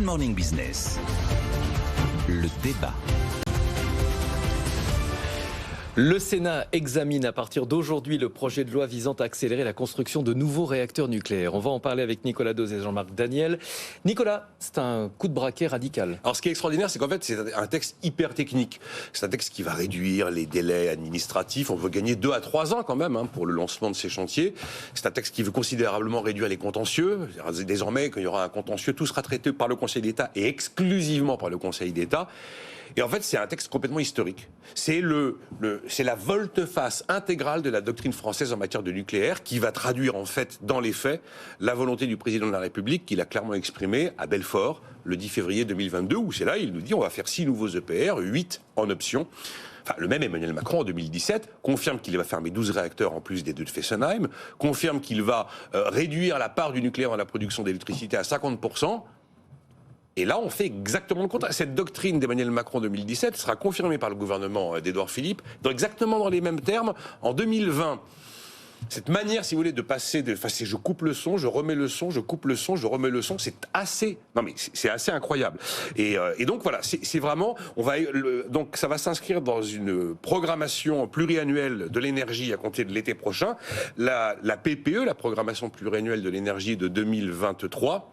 Good Morning Business. Le débat. Le Sénat examine à partir d'aujourd'hui le projet de loi visant à accélérer la construction de nouveaux réacteurs nucléaires. On va en parler avec Nicolas Dose et Jean-Marc Daniel. Nicolas, c'est un coup de braquet radical. Alors ce qui est extraordinaire, c'est qu'en fait c'est un texte hyper technique. C'est un texte qui va réduire les délais administratifs. On veut gagner 2 à 3 ans quand même pour le lancement de ces chantiers. C'est un texte qui veut considérablement réduire les contentieux. Désormais, quand il y aura un contentieux, tout sera traité par le Conseil d'État et exclusivement par le Conseil d'État. Et en fait, c'est un texte complètement historique. C'est la volte-face intégrale de la doctrine française en matière de nucléaire qui va traduire en fait, dans les faits, la volonté du président de la République qu'il a clairement exprimée à Belfort le 10 février 2022, où c'est là, il nous dit on va faire 6 nouveaux EPR, 8 en option. Enfin, le même Emmanuel Macron, en 2017, confirme qu'il va fermer 12 réacteurs en plus des 2 de Fessenheim, confirme qu'il va réduire la part du nucléaire dans la production d'électricité à 50%. Et là, on fait exactement le contraire. Cette doctrine d'Emmanuel Macron 2017 sera confirmée par le gouvernement d'Édouard Philippe, exactement dans les mêmes termes, en 2020. Cette manière, si vous voulez, de passer c'est je coupe le son, je remets le son, je coupe le son, je remets le son, c'est assez incroyable. Et donc voilà, c'est vraiment, donc ça va s'inscrire dans une programmation pluriannuelle de l'énergie à compter de l'été prochain. La PPE, la programmation pluriannuelle de l'énergie de 2023,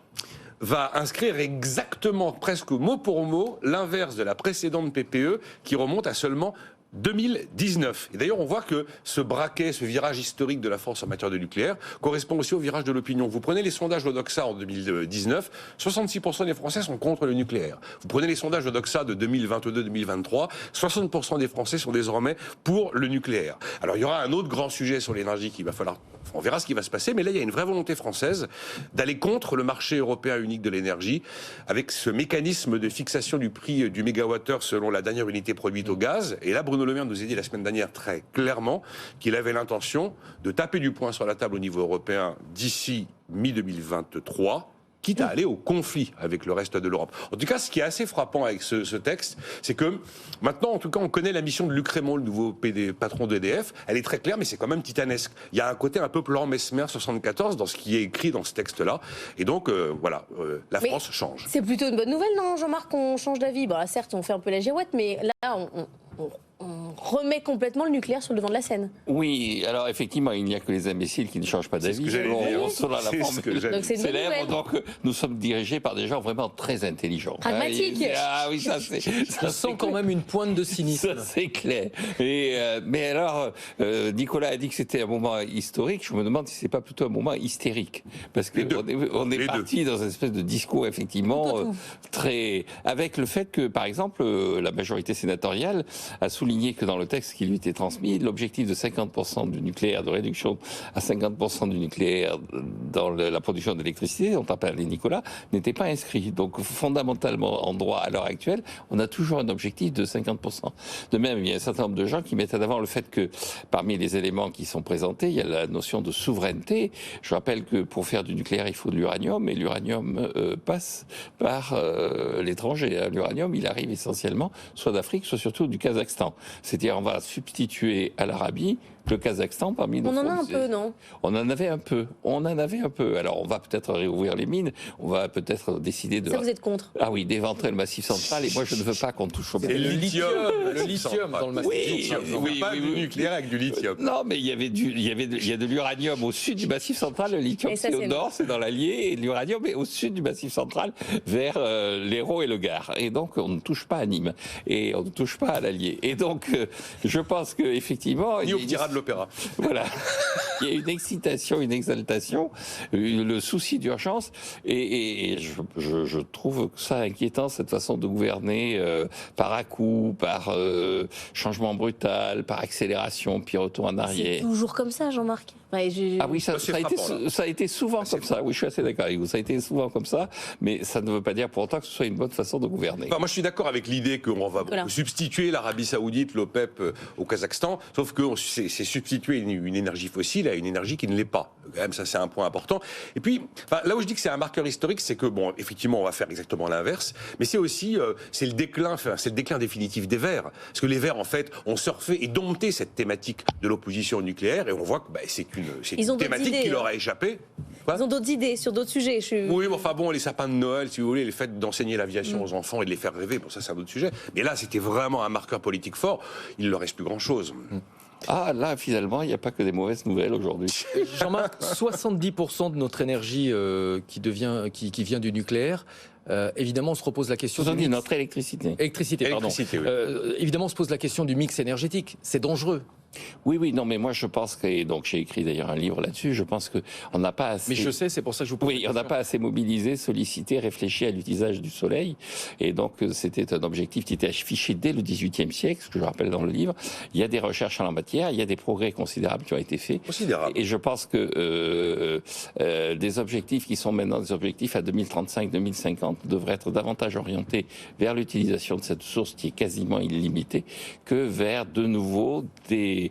va inscrire exactement, presque mot pour mot, l'inverse de la précédente PPE qui remonte à seulement 2019. Et d'ailleurs, on voit que ce braquet, ce virage historique de la France en matière de nucléaire correspond aussi au virage de l'opinion. Vous prenez les sondages Odoxa en 2019, 66% des Français sont contre le nucléaire. Vous prenez les sondages Odoxa de 2022-2023, 60% des Français sont désormais pour le nucléaire. Alors, il y aura un autre grand sujet sur l'énergie qu'il va falloir... On verra ce qui va se passer, mais là, il y a une vraie volonté française d'aller contre le marché européen unique de l'énergie, avec ce mécanisme de fixation du prix du mégawattheure selon la dernière unité produite au gaz. Et là, Bruno Le Maire nous a dit la semaine dernière très clairement qu'il avait l'intention de taper du poing sur la table au niveau européen d'ici mi-2023, quitte à aller au conflit avec le reste de l'Europe. En tout cas, ce qui est assez frappant avec ce texte, c'est que maintenant, en tout cas, on connaît la mission de Luc Rémont, le nouveau patron d'EDF. Elle est très claire, mais c'est quand même titanesque. Il y a un côté un peu plan Mesmer 74 dans ce qui est écrit dans ce texte-là. Et donc, la France change. C'est plutôt une bonne nouvelle, non, Jean-Marc, qu'on change d'avis. Bon, là, certes, on fait un peu la girouette, mais là, on remet complètement le nucléaire sur le devant de la scène. Oui, alors effectivement, il n'y a que les imbéciles qui ne changent pas d'avis. C'est célèbre. Donc nous sommes dirigés par des gens vraiment très intelligents. Pragmatiques. Ah oui, ça c'est. Ça sent quand même une pointe de cynisme. Ça c'est clair. Mais alors, Nicolas a dit que c'était un moment historique. Je me demande si c'est pas plutôt un moment hystérique, parce que on est parti dans une espèce de discours effectivement très, avec le fait que, par exemple, la majorité sénatoriale a souligné que dans le texte qui lui était transmis, l'objectif de 50% du nucléaire, de réduction à 50% du nucléaire dans la production d'électricité, dont a parlé Nicolas, n'était pas inscrit. Donc fondamentalement, en droit à l'heure actuelle, on a toujours un objectif de 50%. De même, il y a un certain nombre de gens qui mettent en avant le fait que parmi les éléments qui sont présentés, il y a la notion de souveraineté. Je rappelle que pour faire du nucléaire, il faut de l'uranium, et l'uranium passe par l'étranger. L'uranium, il arrive essentiellement soit d'Afrique, soit surtout du Kazakhstan. C'est-à-dire, on va substituer à l'Arabie le Kazakhstan parmi nos On en a un peu, non ? On en avait un peu. Alors, on va peut-être réouvrir les mines, on va peut-être décider de... Ça, vous êtes contre ? Ah oui, d'éventrer le Massif central, et moi, je ne veux pas qu'on touche au C'est le lithium dans le Massif. Oui, pas du nucléaire avec du lithium. Non, mais il y a de l'uranium au sud du Massif central, le lithium c'est au nord, c'est dans l'Allier, et l'uranium est au sud du Massif central, vers l'Hérault et le Gard. Et donc, on ne touche pas à Nîmes, et on ne touche pas à l'Allier. Et donc, je pense qu'effectivement... Ni au petit rat de l'opéra. Voilà. Il y a une excitation, une exaltation, le souci d'urgence, et je trouve ça inquiétant, cette façon de gouverner par à-coup, par changement brutal, par accélération, puis retour en arrière. C'est toujours comme ça, Jean-Marc. Ah oui, ça a été souvent comme ça. Oui, je suis assez d'accord avec vous. Ça a été souvent comme ça, mais ça ne veut pas dire pour autant que ce soit une bonne façon de gouverner. Enfin, moi, je suis d'accord avec l'idée qu'on va substituer l'Arabie Saoudite, l'OPEP au Kazakhstan, sauf que c'est substituer une énergie fossile à une énergie qui ne l'est pas. Quand même, ça, c'est un point important. Et puis, là où je dis que c'est un marqueur historique, c'est que, bon, effectivement, on va faire exactement l'inverse, mais c'est aussi c'est le déclin définitif des Verts. Parce que les Verts, en fait, ont surfé et dompté cette thématique de l'opposition nucléaire, et on voit que c'est une thématique qui leur a échappé. Ils ont d'autres idées sur d'autres sujets. Oui, mais enfin bon, les sapins de Noël, si vous voulez, les faits d'enseigner l'aviation aux enfants et de les faire rêver, bon ça c'est un autre sujet. Mais là, c'était vraiment un marqueur politique fort. Il ne leur reste plus grand-chose. Ah, là, finalement, il n'y a pas que des mauvaises nouvelles aujourd'hui. Jean-Marc, 70% de notre énergie qui vient du nucléaire. Évidemment, on se repose la question. Notre électricité. Électricité, pardon. Oui. Évidemment, on se pose la question du mix énergétique. C'est dangereux. Oui, non, mais moi je pense que, et donc j'ai écrit d'ailleurs un livre là-dessus, je pense qu'on n'a pas assez... Mais je sais, c'est pour ça que je vous pose. Oui, on n'a pas assez mobilisé, sollicité, réfléchi à l'utilisation du soleil, et donc c'était un objectif qui était affiché dès le XVIIIe siècle, ce que je rappelle dans le livre. Il y a des recherches en la matière, il y a des progrès considérables qui ont été faits. Considérables. Et je pense que des objectifs qui sont maintenant des objectifs à 2035-2050 devraient être davantage orientés vers l'utilisation de cette source qui est quasiment illimitée que vers de nouveau des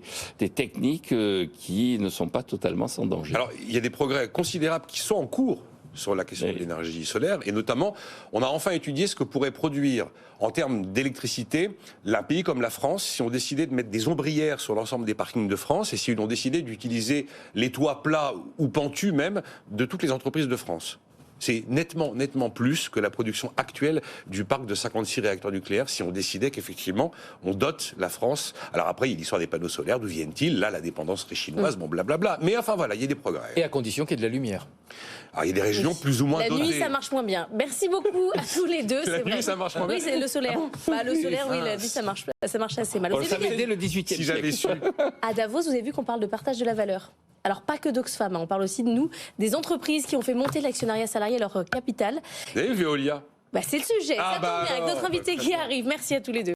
techniques qui ne sont pas totalement sans danger. Alors, il y a des progrès considérables qui sont en cours sur la question de l'énergie solaire, et notamment, on a enfin étudié ce que pourrait produire, en termes d'électricité, un pays comme la France, si on décidait de mettre des ombrières sur l'ensemble des parkings de France, et si on décidait d'utiliser les toits plats ou pentus même de toutes les entreprises de France. C'est nettement plus que la production actuelle du parc de 56 réacteurs nucléaires si on décidait qu'effectivement on dote la France. Alors après, il y a l'histoire des panneaux solaires, d'où viennent-ils? Là, la dépendance serait chinoise, bon blablabla. Mais enfin voilà, il y a des progrès. Et à condition qu'il y ait de la lumière. Alors il y a des régions plus ou moins La dotées. nuit, ça marche moins bien. Merci beaucoup à tous les deux. La c'est nuit, vrai. ça marche moins bien. Oui, c'est le solaire. Le solaire, oui, la nuit, ça marche assez mal. On Vous le avez vu savait dès le XVIIIe Si siècle. j'avais su. À Davos, vous avez vu qu'on parle de partage de la valeur. Alors, pas que d'Oxfam, on parle aussi de nous, des entreprises qui ont fait monter l'actionnariat salarié à leur capital. Vous avez vu, Veolia? C'est le sujet, ça tombe bien, avec alors, notre invité qui arrive. Merci à tous les deux.